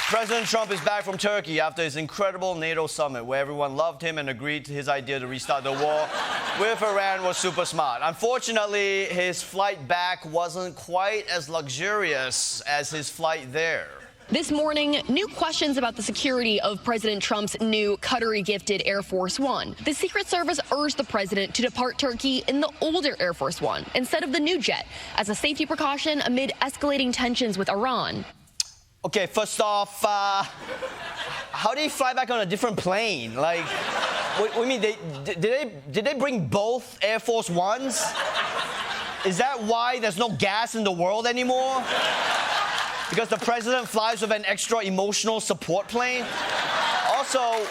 President Trump is back from Turkey after his incredible NATO summit where everyone loved him and agreed to his idea to restart the war with Iran was super smart. Unfortunately, his flight back wasn't quite as luxurious as his flight there. This morning, new questions about the security of President Trump's new Qatari-gifted Air Force One. The Secret Service urged the president to depart Turkey in the older Air Force One instead of the new jet as a safety precaution amid escalating tensions with Iran. Okay, first off, how did he fly back on a different plane? Like, what do you mean? Did they bring both Air Force Ones? Is that why there's no gas in the world anymore? Because the president flies with an extra emotional support plane? Also,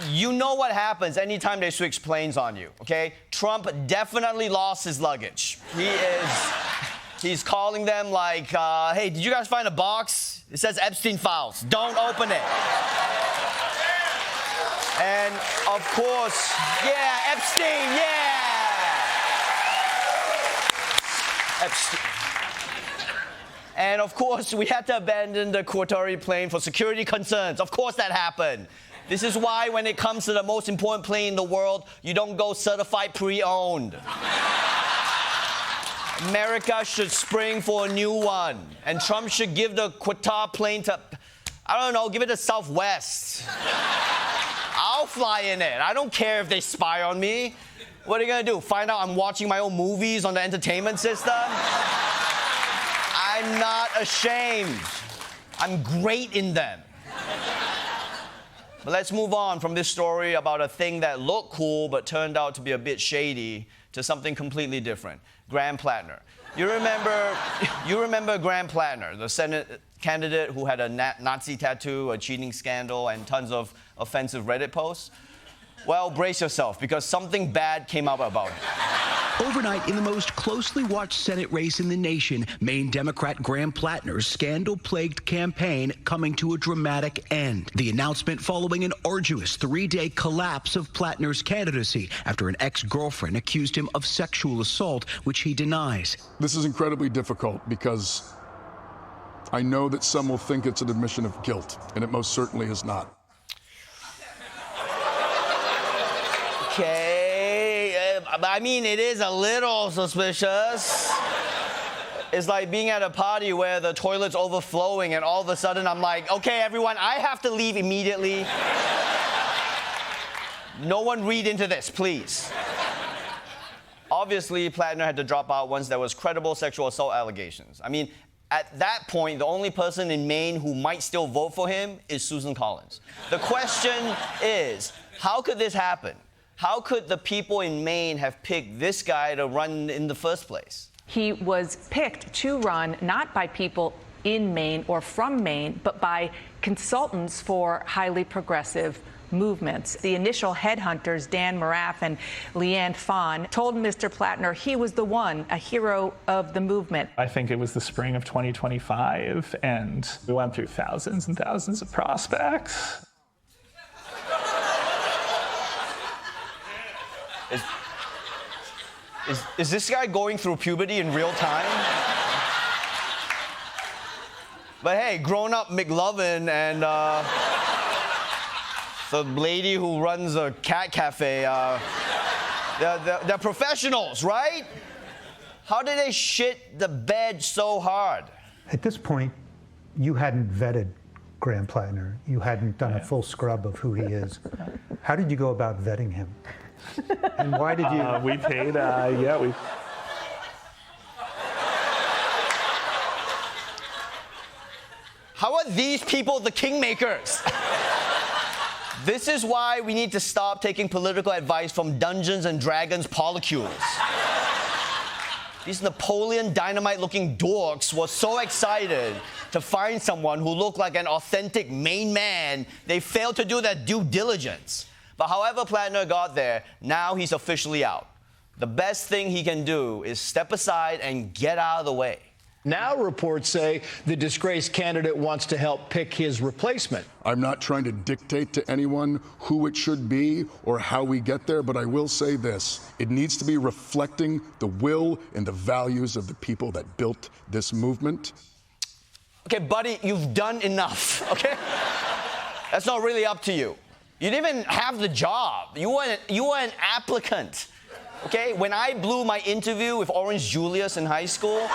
you know what happens anytime they switch planes on you, okay? Trump definitely lost his luggage. He's calling them like, hey, did you guys find a box? It says Epstein files. Don't open it. And of course, yeah, Epstein, yeah. Epstein. And of course, we had to abandon the Qatari plane for security concerns. Of course that happened. This is why when it comes to the most important plane in the world, you don't go certified pre-owned. America should spring for a new one. And Trump should give the Qatar plane to, I don't know, give it to Southwest. I'll fly in it. I don't care if they spy on me. What are you going to do? Find out I'm watching my own movies on the entertainment system? I'm not ashamed. I'm great in them. But let's move on from this story about a thing that looked cool but turned out to be a bit shady to something completely different. Graham Platner. You remember Graham Platner, the Senate candidate who had a Nazi tattoo, a cheating scandal, and tons of offensive Reddit posts? Well, brace yourself, because something bad came out about him. Overnight, in the most closely watched Senate race in the nation, Maine Democrat Graham Platner's scandal-plagued campaign coming to a dramatic end. The announcement following an arduous 3-day collapse of Platner's candidacy after an ex-girlfriend accused him of sexual assault, which he denies. This is incredibly difficult because I know that some will think it's an admission of guilt, and it most certainly is not. Okay, I mean, it is a little suspicious. It's like being at a party where the toilet's overflowing and all of a sudden I'm like, okay, everyone, I have to leave immediately. No one read into this, please. Obviously, Platner had to drop out once there was credible sexual assault allegations. I mean, at that point, the only person in Maine who might still vote for him is Susan Collins. The question is, how could this happen? How could the people in Maine have picked this guy to run in the first place? He was picked to run not by people in Maine or from Maine, but by consultants for highly progressive movements. The initial headhunters, Dan Moraff and Leanne Fawn, told Mr. Platner he was the one, a hero of the movement. I think it was the spring of 2025, and we went through thousands and thousands of prospects. Is this guy going through puberty in real time? But hey, grown-up McLovin and the lady who runs a cat cafe, they're professionals, right? How did they shit the bed so hard? At this point, you hadn't vetted Graham Platner. You hadn't done a full scrub of who he is. How did you go about vetting him? And why did you? We paid, we. How are these people the kingmakers? This is why we need to stop taking political advice from Dungeons and Dragons polycules. These Napoleon Dynamite-looking dorks were so excited to find someone who looked like an authentic Maine man, they failed to do their due diligence. But however Platner got there, now he's officially out. The best thing he can do is step aside and get out of the way. Now reports say the disgraced candidate wants to help pick his replacement. I'm not trying to dictate to anyone who it should be or how we get there, but I will say this. It needs to be reflecting the will and the values of the people that built this movement. Okay, buddy, you've done enough, okay? That's not really up to you. You didn't even have the job. You were an applicant, okay? When I blew my interview with Orange Julius in high school,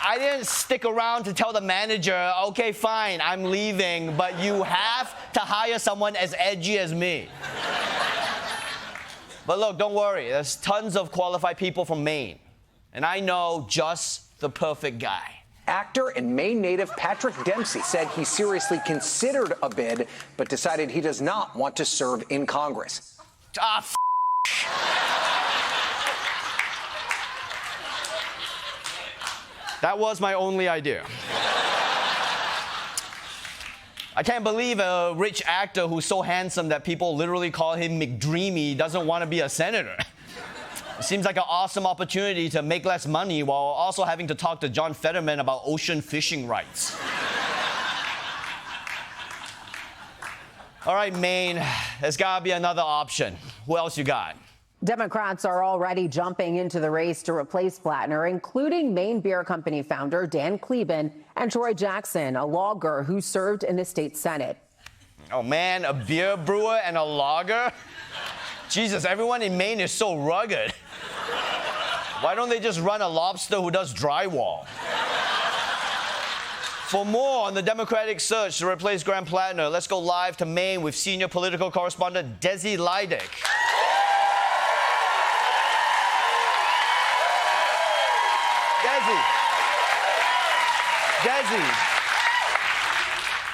I didn't stick around to tell the manager, okay, fine, I'm leaving, but you have to hire someone as edgy as me. But look, don't worry, there's tons of qualified people from Maine, and I know just the perfect guy. Actor and Maine native Patrick Dempsey said he seriously considered a bid, but decided he does not want to serve in Congress. That was my only idea. I can't believe a rich actor who's so handsome that people literally call him McDreamy doesn't want to be a senator. It seems like an awesome opportunity to make less money while also having to talk to John Fetterman about ocean fishing rights. All right, Maine, there's got to be another option. Who else you got? Democrats are already jumping into the race to replace Platner, including Maine Beer Company founder Dan Kleben and Troy Jackson, a lawyer who served in the state Senate. Oh, man, a beer brewer and a logger? Jesus, everyone in Maine is so rugged. Why don't they just run a lobster who does drywall? For more on the Democratic search to replace Graham Platner, let's go live to Maine with senior political correspondent Desi Lydic.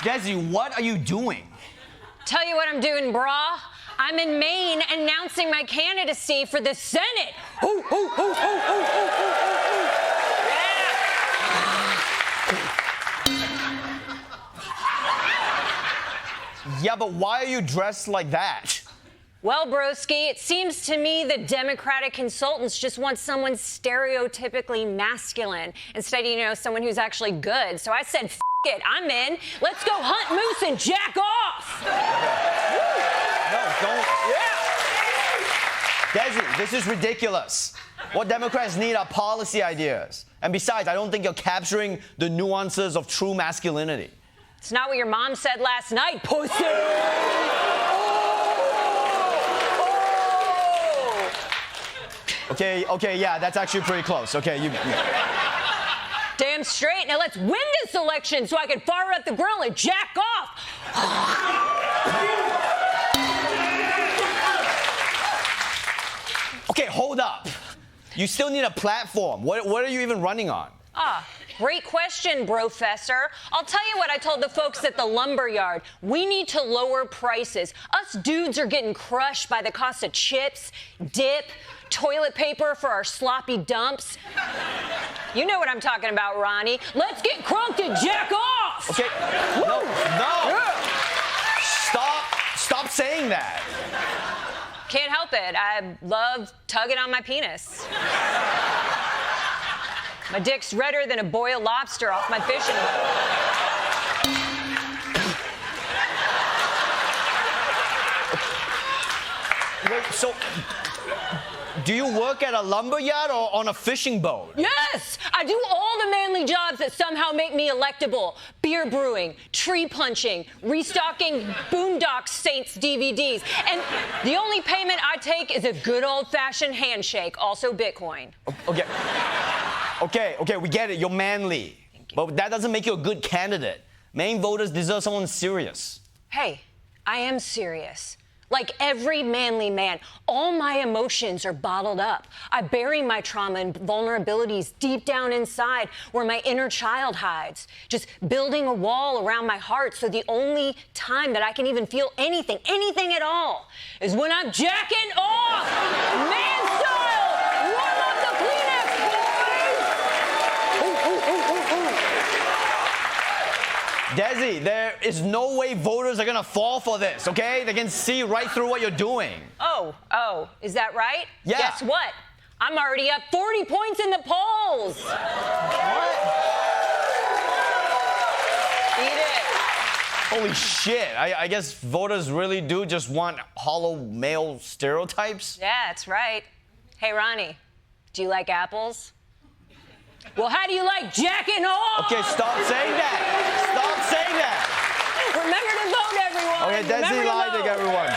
Desi, what are you doing? Tell you what I'm doing, brah. I'm in Maine announcing my candidacy for the Senate. Ooh, ooh, ooh, ooh, ooh, ooh, ooh, ooh. Yeah, but why are you dressed like that? Well, broski, it seems to me the Democratic consultants just want someone stereotypically masculine instead of, someone who's actually good. So I said, F it, I'm in. Let's go hunt moose and jack off. No, don't. Yeah. Desi, this is ridiculous. What Democrats need are policy ideas. And besides, I don't think you're capturing the nuances of true masculinity. It's not what your mom said last night, pussy. Okay, yeah, that's actually pretty close. Okay, you. Damn straight. Now let's win this election so I can fire up the grill and jack off. Okay, hold up. You still need a platform. What are you even running on? Great question, Brofessor. I'll tell you what I told the folks at the lumberyard. We need to lower prices. Us dudes are getting crushed by the cost of chips, dip, toilet paper for our sloppy dumps. You know what I'm talking about, Ronnie. Let's get crunked and jack off! Okay, no. Stop saying that. Can't help it. I love tugging on my penis. My dick's redder than a boiled lobster off my fishing boat. Wait, so do you work at a lumberyard or on a fishing boat? Yes! I do all the manly jobs that somehow make me electable. Beer brewing, tree punching, restocking Boondock Saints DVDs. And the only payment I take is a good old-fashioned handshake, also Bitcoin. Okay, we get it. You're manly. But that doesn't make you a good candidate. Maine voters deserve someone serious. Hey, I am serious. Like every manly man, all my emotions are bottled up. I bury my trauma and vulnerabilities deep down inside where my inner child hides, just building a wall around my heart so the only time that I can even feel anything at all, is when I'm jacking off! Man style! Warm up the Kleenex, boys! Desi, there is no way voters are gonna fall for this, okay? They can see right through what you're doing. Oh, is that right? Yeah. Guess what? I'm already up 40 points in the polls. What? Eat it. Holy shit. I guess voters really do just want hollow male stereotypes? Yeah, that's right. Hey, Ronnie, do you like apples? Well, how do you like jacking off? Okay, stop saying that. Stop saying that. Remember to vote, everyone. Okay, Desi Lydic, everyone.